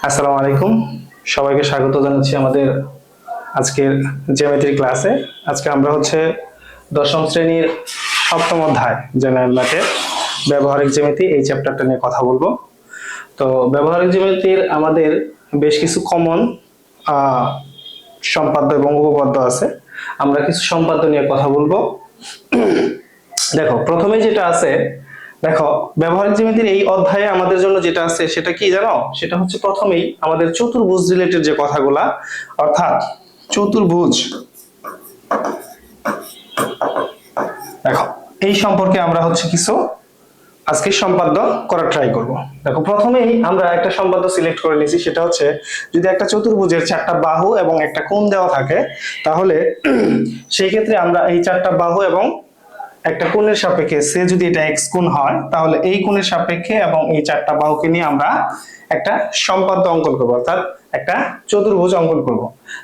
আসসালামু আলাইকুম। সবাইকে স্বাগত জানাচ্ছি আমাদের আজকের জ্যামিতির ক্লাসে। আজকে আমরা দশম শ্রেণীর সপ্তম অধ্যায় জেনারেল ম্যাথের ব্যবহারিক জ্যামিতি এই চ্যাপ্টারটা নিয়ে কথা বলবো। তো ব্যবহারিক জ্যামিতির আমাদের বেশ কিছু কমন সম্পাদ্য এবং উপপাদ্য আছে। আমরা কিছু সম্পাদ্য নিয়ে কথা বলবো। দেখো, প্রথমে যেটা আছে, দেখো ব্যবহারিক জ্যামিতির এই অধ্যায়ে আমাদের জন্য যেটা আছে সেটা কি জানো? সেটা হচ্ছে প্রথমেই আমাদের চতুর্ভুজ রিলেটেড যে কথাগুলা, অর্থাৎ চতুর্ভুজ, দেখো এই সম্পর্কে আমরা কিছু আজকে সম্পাদ্য করার ট্রাই করব। দেখো, প্রথমেই আমরা একটা সম্পাদ্য সিলেক্ট করে নিয়েছি, সেটা হচ্ছে যদি একটা চতুর্ভুজের চারটা বাহু এবং একটা কোণ দেওয়া থাকে, তাহলে সেই ক্ষেত্রে আমরা এই চারটা বাহু এবং একটা কোণের সাপেক্ষে, সে যদি এটা এক্স কোণ হয়, তাহলে এই কোণের সাপেক্ষে এবং এই চারটা বাহুকে নিয়ে আমরা একটা সম্পাদ্য অঙ্কন করব, অর্থাৎ একটা চতুর্ভুজ অঙ্কন করব।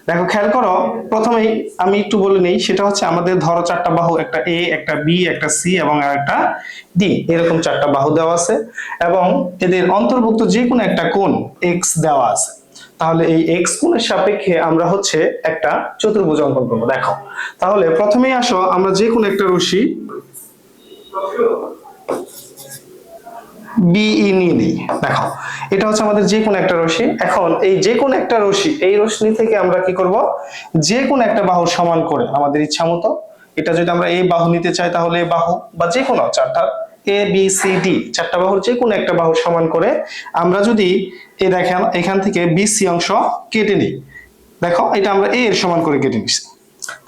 দেখো, খেয়াল করো, প্রথমেই আমি একটু বলে নেই, সেটা হচ্ছে আমাদের ধরো চারটা বাহু, একটা এ, একটা বি, একটা সি এবং একটা ডি, এরকম চারটা বাহু দেওয়া আছে এবং এদের অন্তর্ভুক্ত যে কোনো একটা কোণ এক্স দেওয়া আছে। তাহলে এই এক্স কোণের সাপেক্ষে আমরা একটা চতুর্ভুজ অঙ্কন করব। দেখো, তাহলে প্রথমেই আসো আমরা যে কোনো একটা রশ্মি বিই নিয়ে নিই। দেখো, এটা হচ্ছে আমাদের যে কোনো একটা রশ্মি। এখন এই যে কোনো একটা রশ্মি, এই রশ্মি থেকে আমরা কি করব, যে কোনো একটা বাহু সমান করে আমাদের ইচ্ছা মতো, এটা যদি আমরা এই বাহু নিতে চাই তাহলে এই বাহু, বা যে কোনো চারটা এ বি সি ডি চারটা বাহুর যে কোনো একটা বাহু সমান করে আমরা যদি দেখেন এখান থেকে বিসি অংশ কেটে নিই। দেখো, এটা আমরা এ এর সমান করে কেটে নিচ্ছি।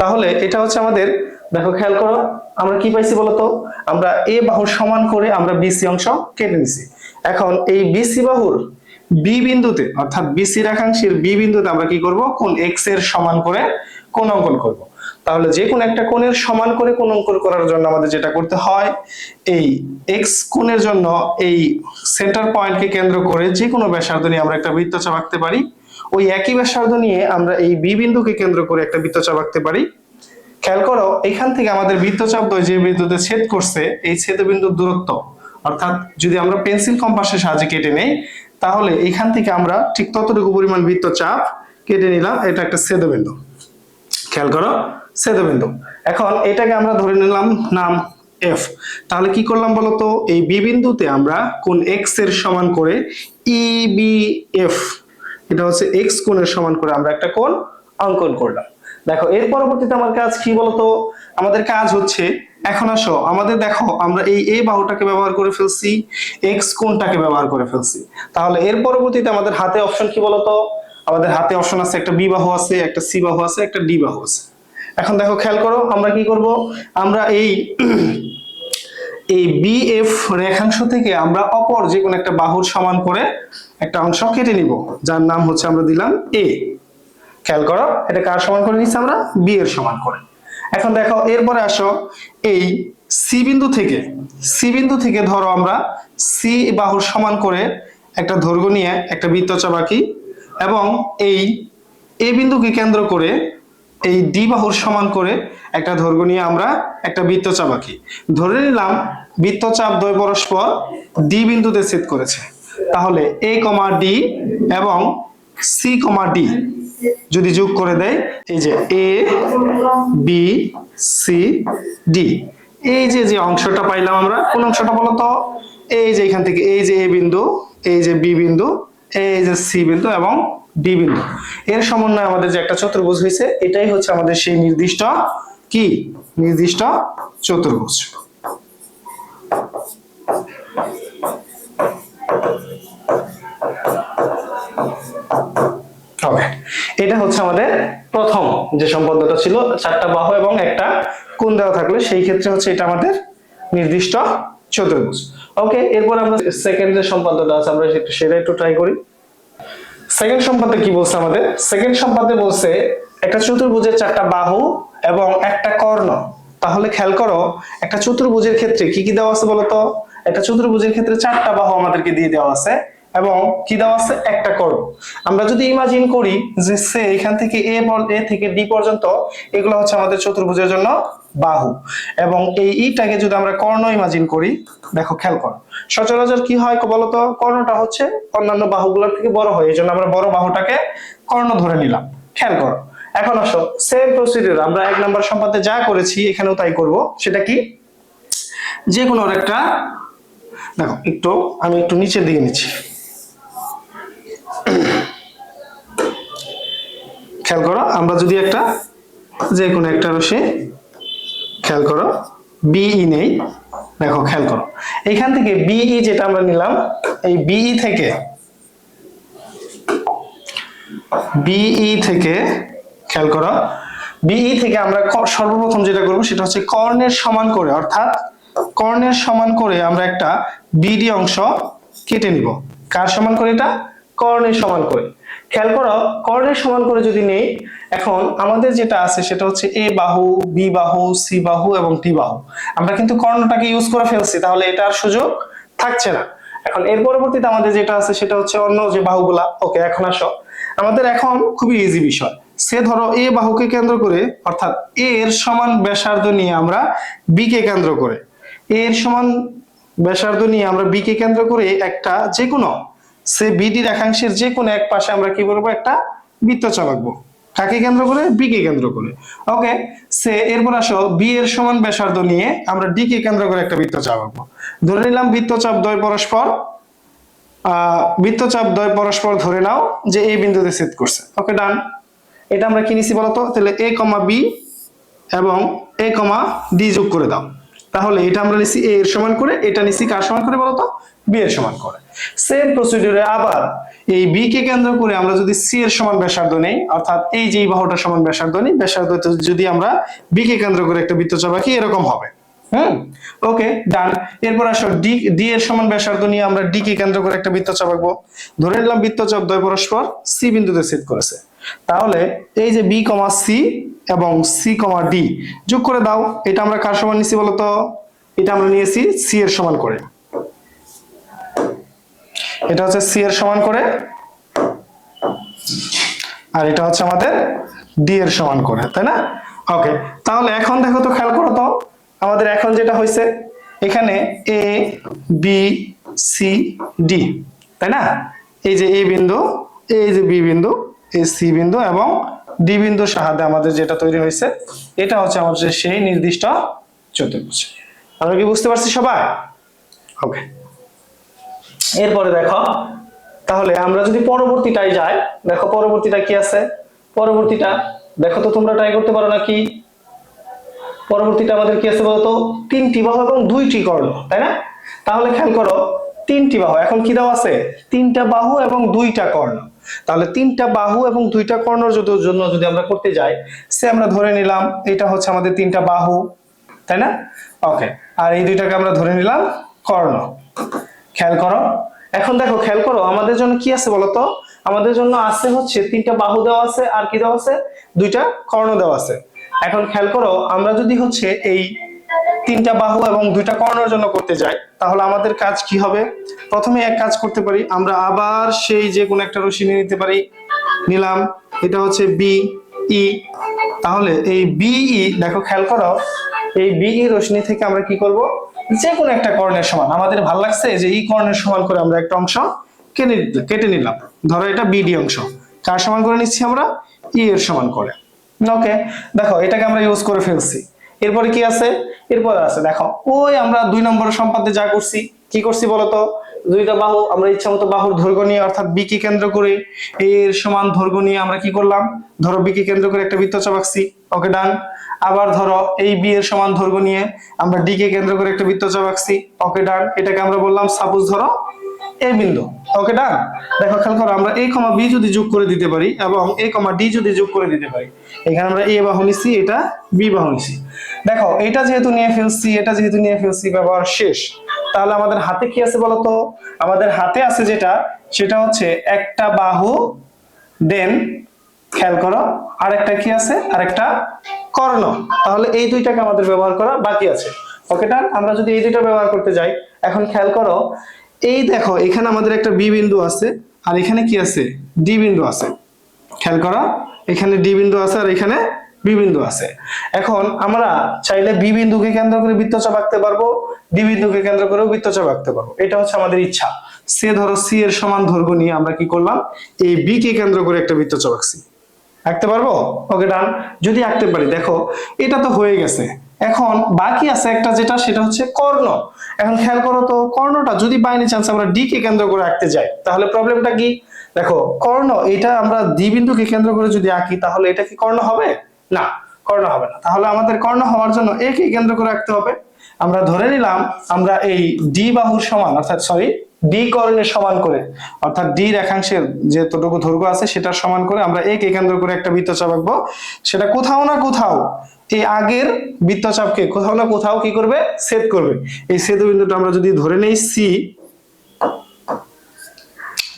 তাহলে এটা হচ্ছে আমাদের, দেখো খেয়াল করো, আমরা কি পাইছি বলতো, আমরা এ বাহুর সমান করে আমরা বিসি অংশ কেটে নিছি। এখন এই বিসি বাহুর বি বিন্দুতে, অর্থাৎ বিসি রেখাংশের বি বিন্দুতে আমরা কি করব, কোণ এক্স এর সমান করে কোণ অঙ্কন করব। তাহলে যে কোন একটা কোণের সমান করে কোণ অঙ্কন করার জন্য আমাদের যেটা করতে হয়, এই এক্স কোণের জন্য এই সেন্টার পয়েন্টকে কেন্দ্র করে যে কোনো ব্যাসার্ধ নিয়ে আমরা একটা বৃত্তচাপ আঁকতে পারি। ওই একই ব্যাসার্ধ নিয়ে আমরা এই বি বিন্দুকে কেন্দ্র করে একটা বৃত্তচাপ আঁকতে পারি। খেয়াল করো, এখান থেকে আমাদের বৃত্তচাপ দ্বয় যে বিন্দুতে ছেদ করছে, এই ছেদবিন্দুর দূরত্ব, অর্থাৎ যদি আমরা পেন্সিল কম্পাসের সাহায্যে কেটে নেই, তাহলে এখান থেকে আমরা ঠিক ততটুকু পরিমাণ বৃত্তচাপ কেটে নিলাম। এটা একটা ছেদবিন্দু। খেয়াল করো, ছেদবিন্দু। এখন এটাকে আমরা ধরে নিলাম নাম এফ। তাহলে কি করলাম বলতো, এই বি বিন্দুতে আমরা কোণ এক্স এর সমান করে ই বি এফ, এটা হচ্ছে এক্স কোণের সমান করে আমরা একটা কোণ অঙ্কন করলাম। দেখো, এর পরবর্তীতে আমার কাজ কি বলতো, আমাদের কাজ হচ্ছে, এখন আসো আমাদের, দেখো আমরা এই এ বাহুটাকে ব্যবহার করে ফেলছি, এক্স কোণটাকে ব্যবহার করে ফেলছি। তাহলে এর পরবর্তীতে আমাদের হাতে অপশন কি বলতো, আমাদের হাতে অপশন আছে, একটা বি বাহু আছে, একটা সি বাহু আছে, একটা ডি বাহু আছে। এখন দেখো, খেয়াল করো, আমরা কি করব, আমরা এই বিএফ রেখাংশ থেকে আমরা অপর যে কোনো একটা বাহুর সমান করে একটা অংশ কেটে নিব, যার নাম হচ্ছে আমরা দিলাম এ। খেয়াল করো, এটা কার সমান করে নিচ্ছি আমরা, বি এর সমান করে। এখন দেখো, এরপরে আসো, এই সি বিন্দু থেকে ধরো আমরা সি বাহুর সমান করে একটা দৈর্ঘ্য নিয়ে একটা বৃত্তচাপ আঁকি এবং এই এ বিন্দুকে কেন্দ্র করে এই ডি বাহুর সমান করে একটা দৈর্ঘ্য নিয়ে আমরা একটা বৃত্তচাপ আঁকি। ধরে নিলাম বৃত্তচাপ দ্বয় পরস্পর ডি বিন্দুতে ছেদ করেছে। তাহলে এ কমা ডি এবং সি কমা ডি যদি যোগ করে দেয়, এই যে এ বি সি ডি, এই যে অংশটা পাইলাম আমরা, কোন অংশটা বলতো, এই যে এখান থেকে এই যে এ বিন্দু, এই যে বি বিন্দু, এই যে সি বিন্দু এবং ডি বিন্দু, এর সমন্বয়ে আমাদের যে একটা চতুর্ভুজ হয়েছে, এটাই হচ্ছে আমাদের সেই নির্দিষ্ট কি, নির্দিষ্ট চতুর্ভুজ। এটা হচ্ছে আমাদের প্রথম যে সম্পাদ্যটা ছিল, চারটা বাহু এবং একটা কোণ দেওয়া থাকলে সেই ক্ষেত্রে হচ্ছে এটা আমাদের নির্দিষ্ট চতুর্ভুজ। ওকে, এরপর আমরা সেকেন্ড যে সম্পাদ্যটা আছে আমরা সেটা একটু ট্রাই করি। সেকেন্ড সম্পাদ্যে কি বলছে আমাদের, সেকেন্ড সম্পাদ্যে বলছে একটা চতুর্ভুজের চারটা বাহু এবং একটা কর্ণ। তাহলে খেয়াল করো, একটা চতুর্ভুজের ক্ষেত্রে কি কি দেওয়া আছে বলতো, একটা চতুর্ভুজের ক্ষেত্রে চারটা বাহু আমাদেরকে দিয়ে দেওয়া আছে এবং কি দেওয়া আছে, একটা কর্ণ। আমরা যদি ইমাজিন করি যে সে এখান থেকে এ থেকে ডি পর্যন্ত, এগুলো হচ্ছে আমাদের চতুর্ভুজের জন্য বাহু, এবং এই ইটাকে যদি আমরা কর্ণ ইমাজিন করি, দেখো খেয়াল করো সচরাচর কি হয় বলতো, কর্ণটা হচ্ছে অন্যান্য বাহুগুলোর থেকে বড় হয়, এই জন্য আমরা বড় বাহুটাকে কর্ণ ধরে নিলাম। খেয়াল করো, এখন আসো সেম প্রসিডিউর আমরা 1 নম্বর সম্পাদ্যে যা করেছি এখানেও তাই করব। সেটা কি, যে কোনো একটা, দেখো আমি একটু নিচের দিকে নিচ্ছি, খেয়াল করো আমরা যদি একটা যে কোনো একটা রশ্মি, খেয়াল করো বিই নেই, দেখো খেয়াল করো এখান থেকে বিই যেটা আমরা নিলাম, এই বিই থেকে খেয়াল করো বিই থেকে আমরা সর্বপ্রথম যেটা করব সেটা হচ্ছে কর্ণের সমান করে, অর্থাৎ কর্ণের সমান করে আমরা একটা বিডি অংশ কেটে নিব। কার সমান করে? এটা কর্ণের সমান করে। খেয়াল করো কর্ণের সমান করে যদি নেই, এখন আমাদের যেটা আছে সেটা হচ্ছে এ বাহু, বি বাহু, সি বাহু এবং ডি বাহু। আমরা কিন্তু কর্ণটাকে ইউজ করে ফেলছি, তাহলে এটার সুযোগ থাকছে না। এখন এর পরবর্তীতে আমাদের যেটা আছে সেটা হচ্ছে অন্য যে বাহুগুলা। ওকে, এখন আসো আমাদের এখন খুবই ইজি বিষয়, সে ধরো এ বাহুকে কেন্দ্র করে, অর্থাৎ এ এর সমান ব্যাসার্ধ নিয়ে আমরা বি কে কেন্দ্র করে, এর সমান ব্যাসার্ধ নিয়ে আমরা বি কে কেন্দ্র করে একটা যে কোনো সে বিডি রেখাংশের যে কোনো এক পাশে আমরা কি করবো, একটা বৃত্তচাপ আঁকবো। কাকে কেন্দ্র করে? বি কে কেন্দ্র করে। ওকে, এরপর আসো বি এর সমান ব্যাসার্ধ নিয়ে আমরা ডি কে কেন্দ্র করে একটা বৃত্তচাপ আঁকবো। ধরে নিলাম বৃত্তচাপ দ্বয় পরস্পর ধরে নাও যে এই বিন্দুতে ছেদ করছে। ওকে, ডান। এটা আমরা কি নিছি বলতো, তাহলে এ কমা বি এবং এ কমা ডি যোগ করে দাও। তাহলে এটা আমরা নিছি এ এর সমান করে, এটা নিছি কার সমান করে বলতো, বি এর সমান করে। সেম প্রসিডিউরে আবার এই বি কে কেন্দ্র করে আমরা যদি সি এর সমান ব্যাসার্ধ নেই, অর্থাৎ এই যে এই বাহুটার সমান ব্যাসার্ধ নেই, ব্যাসার্ধতে যদি আমরা বি কে কেন্দ্র করে একটা বৃত্তচাপ আঁকি, এরকম হবে। ওকে, ডান। এরপর আসো ডি এর সমান ব্যাসার্ধ নিয়ে আমরা ডি কে কেন্দ্র করে একটা বৃত্তচাপ আঁকবো। ধরে নিলাম বৃত্তচাপ দ্বয় পরস্পর সি বিন্দুতে ছেদ করেছে। তাহলে এই যে বি কমা সি এবং সি কমা ডি যোগ করে দাও। এটা আমরা কার সমান নিছি বলতো, এটা আমরা নিয়েছি সি এর সমান করে, এটা হচ্ছে সি এর সমান করে, আর এটা হচ্ছে আমাদের ডি এর সমান করে, তাই না? ওকে, তাহলে এখন দেখো তো, খেয়াল করো তো আমাদের এখন যেটা হয়েছে, এখানে এ বি সি ডি, তাই না? এই যে এ বিন্দু, এই যে বি বিন্দু, এই সি বিন্দু এবং ডি বিন্দুর সাহায্যে আমাদের যেটা তৈরি হয়েছে, এটা হচ্ছে আমাদের সেই নির্দিষ্ট চতুর্ভুজ। আমরা কি বুঝতে পারছি সবাই? ওকে, এরপরে দেখো তাহলে আমরা যদি পরবর্তীটায় যাই, দেখো পরবর্তীটা কি আছে। পরবর্তীটা দেখো তো, তোমরা ট্রাই করতে পারো নাকি। পরবর্তীটা আমাদের কি আছে বলতো, 3টি বাহু এবং 2টি কর্ণ, তাই না? তাহলে খেয়াল করো 3টি বাহু, এখন কি দেওয়া আছে, 3টা বাহু এবং 2টা কর্ণ। তাহলে 3টা বাহু এবং 2টা কর্ণের জন্য যদি আমরা করতে যাই, সে আমরা ধরে নিলাম এটা হচ্ছে আমাদের 3টা বাহু, তাই না? ওকে, আর এই 2টাকে আমরা ধরে নিলাম কর্ণ। খেয়াল করো, এখন দেখো খেয়াল করো আমাদের জন্য কি আছে বলতো, আমাদের জন্য আছে হচ্ছে 3টা বাহু দেওয়া আছে, আর কি দেওয়া আছে, 2টা কর্ণ দেওয়া আছে। এখন খেয়াল করো আমরা যদি হচ্ছে এই 3টা বাহু এবং 2টা কর্ণের জন্য করতে যাই, তাহলে আমাদের কাজ কি হবে, প্রথমে এক কাজ করতে পারি, আমরা আবার সেই যে কোনো একটা রশ্মি নিয়ে নিতে পারি। নিলাম, এটা হচ্ছে বি ই। তাহলে এই বিই, দেখো খেয়াল করো এই বিই রশ্মি থেকে আমরা কি করব, যে কোনো একটা কর্ণের সমান, আমাদের ভালো লাগছে যে এই কর্ণের সমান করে আমরা একটা অংশ কেটে নিলাম। ধরো এটা বিডি অংশ, কার সমান করে নিচ্ছি আমরা, ই এর সমান করে। ওকে, দেখো এটাকে আমরা ইউজ করে ফেলছি। এরপরে কি আছে, এরপরে আছে দেখো ওই আমরা 2 নম্বর সম্পাদ্যে যা করছি, কি করছি বলতো, 2টা বাহু আমরা ইচ্ছা মতো বাহুর দৈর্ঘ্য নিয়ে, অর্থাৎ বি কে কেন্দ্র করে এর সমান দৈর্ঘ্য নিয়ে আমরা কি করলাম, ধরো বি কে কেন্দ্র করে একটা বৃত্তচাপ আঁকছি। ওকে, ডান। আবার ধরো এই বি এর সমান দৈর্ঘ্য নিয়ে আমরা ডি কে কেন্দ্র করে একটা বৃত্তচাপ আঁকছি। ওকে, ডান। এটাকে আমরা বললাম সাপোজ ধরো এ বিন্দু। ওকে, ডান। দেখো খেয়াল করো আমরা a, b যদি যোগ করে দিতে পারি এবং a, d যদি যোগ করে দিতে পারি, এখানে আমরা a বাহু নিছি, এটা b বাহু নিছি। দেখো এটা যেহেতু নিয়ে ফেলছি, এটা যেহেতু নিয়ে ফেলছি, ব্যবহার শেষ। তাহলে আমাদের হাতে কি আছে বলতো, আমাদের হাতে আছে যেটা, সেটা হচ্ছে একটা বাহু, দেন খেয়াল করো আরেকটা কি আছে, আরেকটা কর্ণ। তাহলে এই 2টাকে আমাদের ব্যবহার করা বাকি আছে। ওকে, ডান। আমরা যদি এই 2টা ব্যবহার করতে যাই, এখন খেয়াল করো এই দেখো এখানে আমাদের একটা বি বিন্দু আছে, আর এখানে কি আছে, ডি বিন্দু আছে। খেয়াল করো এখানে ডি বিন্দু আছে আর এখানে বি বিন্দু আছে। এখন আমরা চাইলে বি বিন্দুকে কেন্দ্র করে বৃত্তচাপ আঁকতে পারবো, ডি বিন্দুকে কেন্দ্র করেও বৃত্তচাপ আঁকতে পারবো, এটা হচ্ছে আমাদের ইচ্ছা। সে ধরো সি এর সমান দৈর্ঘ্য নিয়ে আমরা কি করলাম, এই বি কে কেন্দ্র করে একটা বৃত্তচাপ আঁকছি। আঁকতে পারবো? ওকে ডান। যদি আঁকতে পারি, দেখো এটা তো হয়ে গেছে। এখন বাকি আছে একটা, যেটা সেটা হচ্ছে কর্ণ। এখন খেয়াল করো তো, কর্ণটা যদি বাই এনি চান্স আমরা ডি কে কেন্দ্র করে আঁকতে যাই, তাহলে প্রবলেমটা কি? দেখো কর্ণ, এটা আমরা ডি বিন্দুকে কেন্দ্র করে যদি আঁকি, তাহলে এটা কি কর্ণ হবে? না, কর্ণ হবে না। তাহলে আমাদের কর্ণ হওয়ার জন্য এ কে কেন্দ্র করে আঁকতে হবে। আমরা ধরে নিলাম আমরা এই ডি বাহুর সমান, অর্থাৎ সরি ডি কর্ণের সমান করে, অর্থাৎ ডি রেখাংশের যেতটুকু দৈর্ঘ্য আছে সেটার সমান করে আমরা এ কে কেন্দ্র করে একটা বৃত্তচাপ আঁকবো। সেটা কোথাও না কোথাও এই আগের বৃত্তচাপকে কোথাও না কোথাও কি করবে, ছেদ করবে। এই ছেদবিন্দুটা আমরা যদি ধরে নেই সি,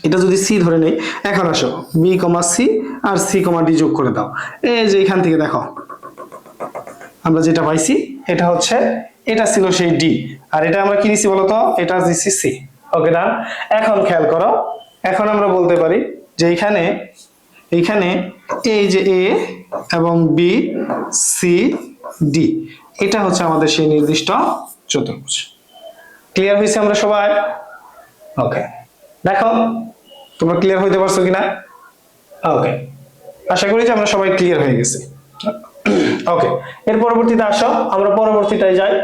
এটা যদি সি ধরে নেই, এখন আসো বি কমা সি আর সি কমা ডি যোগ করে দাও। এই যে এখান থেকে দেখো আমরা যেটা পাইছি, এটা হচ্ছে, এটা ছিল সেই ডি, আর এটা আমরা কি নিছি বলতো, এটা দিছি সি। ওকে ডান। এখন খেয়াল করো, এখন আমরা বলতে পারি যে এইখানে এই যে এ এবং বি সি ডি, এটা হচ্ছে আমাদের সেই নির্দিষ্ট চতুর্ভুজ। ক্লিয়ার হয়েছে আমরা সবাই? ওকে, দেখো তোমরা ক্লিয়ার হইতে পারছো কিনা? ওকে, আশা করি যে আমরা সবাই ক্লিয়ার হয়ে গেছি। ওকে, এর পরবর্তীতে আসো, আমরা পরবর্তীটায় যাই।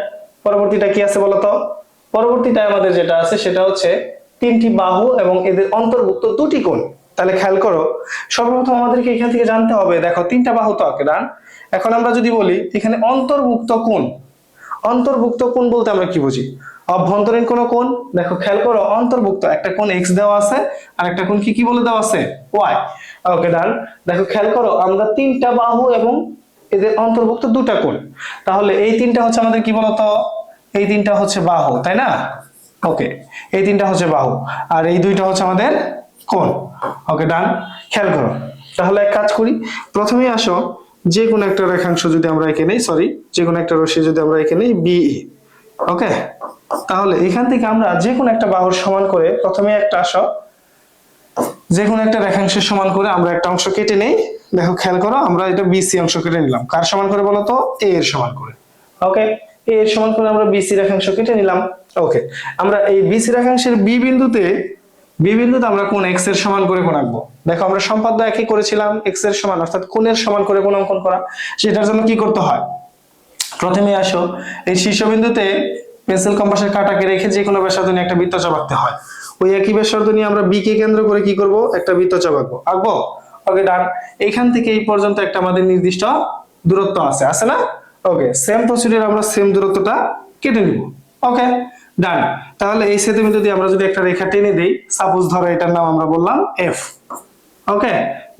পরবর্তীটা কি আছে বলতো? পরবর্তীটায় আমাদের যেটা আছে সেটা হচ্ছে তিনটি বাহু এবং এদের অন্তর্ভুক্ত দুটি কোণ। তাহলে খেয়াল করো, সর্বপ্রথম আমাদেরকে এখান থেকে জানতে হবে, দেখো তিনটা বাহু তো আঁকে ডান। এখন আমরা যদি বলি এখানে অন্তর্ভুক্ত কোণ, অন্তর্ভুক্ত কোণ বলতে আমরা কি বুঝি? অভ্যন্তরীণ কোন কোণ। দেখো খেয়াল করো, অন্তর্ভুক্ত একটা কোণ x দেওয়া আছে আর একটা কোণ কি বলে দেওয়া আছে, y। ওকে ডান। দেখো খেয়াল করো, আমরা তিনটা বাহু এবং এদের অন্তর্ভুক্ত দুটা কোণ, তাহলে এই তিনটা হচ্ছে আমাদের কি বলতো, এই তিনটা হচ্ছে বাহু, তাই না? ওকে, এই তিনটা হচ্ছে বাহু আর এই দুইটা হচ্ছে আমাদের কোণ। ওকে ডান। খেয়াল করো, তাহলে এক কাজ করি, প্রথমেই আসো যে কোনো একটা রেখাংশ যদি আমরা এঁকে নেই, সরি যে কোনো একটা রশ্মি যদি আমরা এঁকে নেই বিই। ওকে, তাহলে এখান থেকে আমরা যে কোনো একটা বাহুর সমান করে প্রথমে একটা আসো, যে কোনো একটা রেখাংশের সমান করে আমরা একটা অংশ কেটে নেই। দেখো খেয়াল করো, আমরা এটা বিসি অংশ কেটে নিলাম। কার সমান করে বলো তো? এ এর সমান করে। ওকে, এ এর সমান করে আমরা বিসি রেখাংশ কেটে নিলাম। ওকে, আমরা এই বিসি রেখাংশের বি বিন্দুতে আমরা কোণ এক্স এর সমান করে কোণ আঁকবো। দেখো আমরা সম্পাদ্য একই করেছিলাম, এক্স এর সমান অর্থাৎ কোণের সমান করে কোণ অঙ্কন করা। সেটার জন্য কি করতে হয়? প্রথমে আসো এই শীর্ষবিন্দুতে পেন্সিল কম্পাসের কাঁটাকে রেখে যে কোনো ব্যাসার্ধ নিয়ে একটা বৃত্তচাপ আঁকতে হয়। ওই একই ব্যাসার্ধ নিয়ে আমরা বি কে কেন্দ্র করে কি করব, একটা বৃত্তচাপ আঁকবো। ওকে ডান। এইখান থেকে এই পর্যন্ত একটা আমাদের নির্দিষ্ট দূরত্ব আছে না? ওকে, সেম প্রসিডিউর, আমরা সেম দূরত্বটা কেটে নিব। ওকে ডান। তাহলে এই ছেদবিন্দু দিয়ে আমরা যদি একটা রেখা টেনে দেই, সাপোজ ধরো এটার নাম আমরা বললাম এফ। ওকে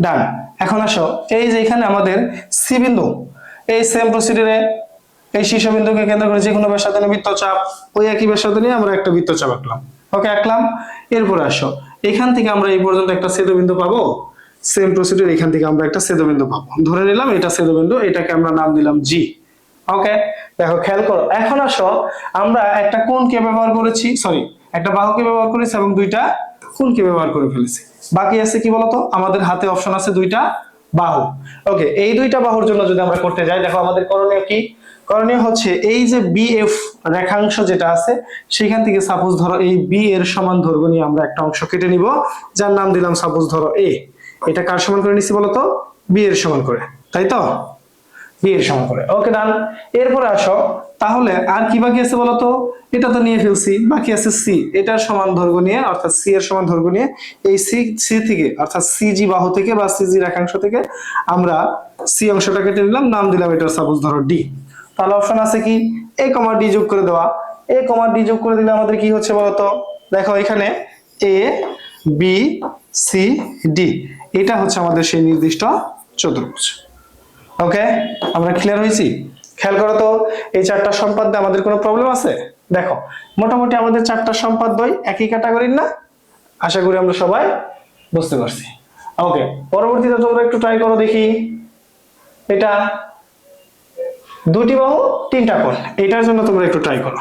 ডান। এখন আসো এই যে এখানে আমাদের সি বিন্দু, এই সেম প্রসিডিউরে এই শীর্ষবিন্দুকে কেন্দ্র করে যে কোনো ব্যাসার্ধ নিয়ে বৃত্তচাপ, ওই একই ব্যাসার্ধ নিয়ে আমরা একটা বৃত্তচাপ আঁকলাম। ওকে আঁকলাম। এরপর আসো এখান থেকে আমরা এই পর্যন্ত একটা ছেদবিন্দু পাবো, সেম প্রসিডিউর, এখান থেকে আমরা একটা ছেদবিন্দু পাবো। ধরে নিলাম এটা ছেদবিন্দু, এটাকে আমরা নাম দিলাম জি। ওকে, দেখো খেয়াল করো, এখন আসো আমরা একটা কোণকে ব্যবহার করেছি, সরি একটা বাহুকে ব্যবহার করেছি এবং দুইটা কোণকে ব্যবহার করে ফেলেছি। বাকি আছে কি বলতো, আমাদের হাতে অপশন আছে দুইটা বাহু। ওকে, এই দুইটা বাহুর জন্য যদি আমরা করতে যাই, দেখো আমাদের করণীয় কি? করণীয় হচ্ছে এই যে বিএফ রেখাংশ যেটা আছে সেখান থেকে সাপোজ ধরো এই বি এর সমান দৈর্ঘ্য নিয়ে আমরা একটা অংশ কেটে নিব, যার নাম দিলাম সাপোজ ধরো এ। এটা কার সমান করে নিছি বলতো? বি এর সমান করে, তাই তো? বি এর সমান করে। ওকে ডান। এরপরে আসো, তাহলে আর কি বাকি আছে বলতো? এটা তো নিয়ে ফেলছি, বাকি আছে সি। এটার সমান দৈর্ঘ্য নিয়ে অর্থাৎ সি এর সমান দৈর্ঘ্য নিয়ে এই সি থেকে অর্থাৎ সিজি বাহু থেকে বা সিজি রেখাংশ থেকে আমরা সি অংশটা কেটে নিলাম, নাম দিলাম এটা সাপোজ ধরো ডি। তাহলে অপশন আছে কি, এ কমা ডি যোগ করে দেওয়া। এ কমা ডি যোগ করে দিলে আমাদের কি হচ্ছে বলতো? দেখো এখানে এ বি সি ডি, এটা হচ্ছে আমাদের সেই নির্দিষ্ট চতুর্ভুজ। ওকে, আমরা ক্লিয়ার হয়েছি? খেয়াল করো তো, এই চারটা সম্পাদ্যে আমাদের কোনো প্রবলেম আছে? দেখো মোটামুটি আমাদের চারটা সম্পাদ্যই একই ক্যাটাগরির না? আশা করি আমরা সবাই বুঝতে পারছি। ওকে, পরবর্তীতে তোমরা একটু ট্রাই করো দেখি, এটা দুটি বাহু তিনটা কোণ, এটার জন্য তোমরা একটু ট্রাই করো।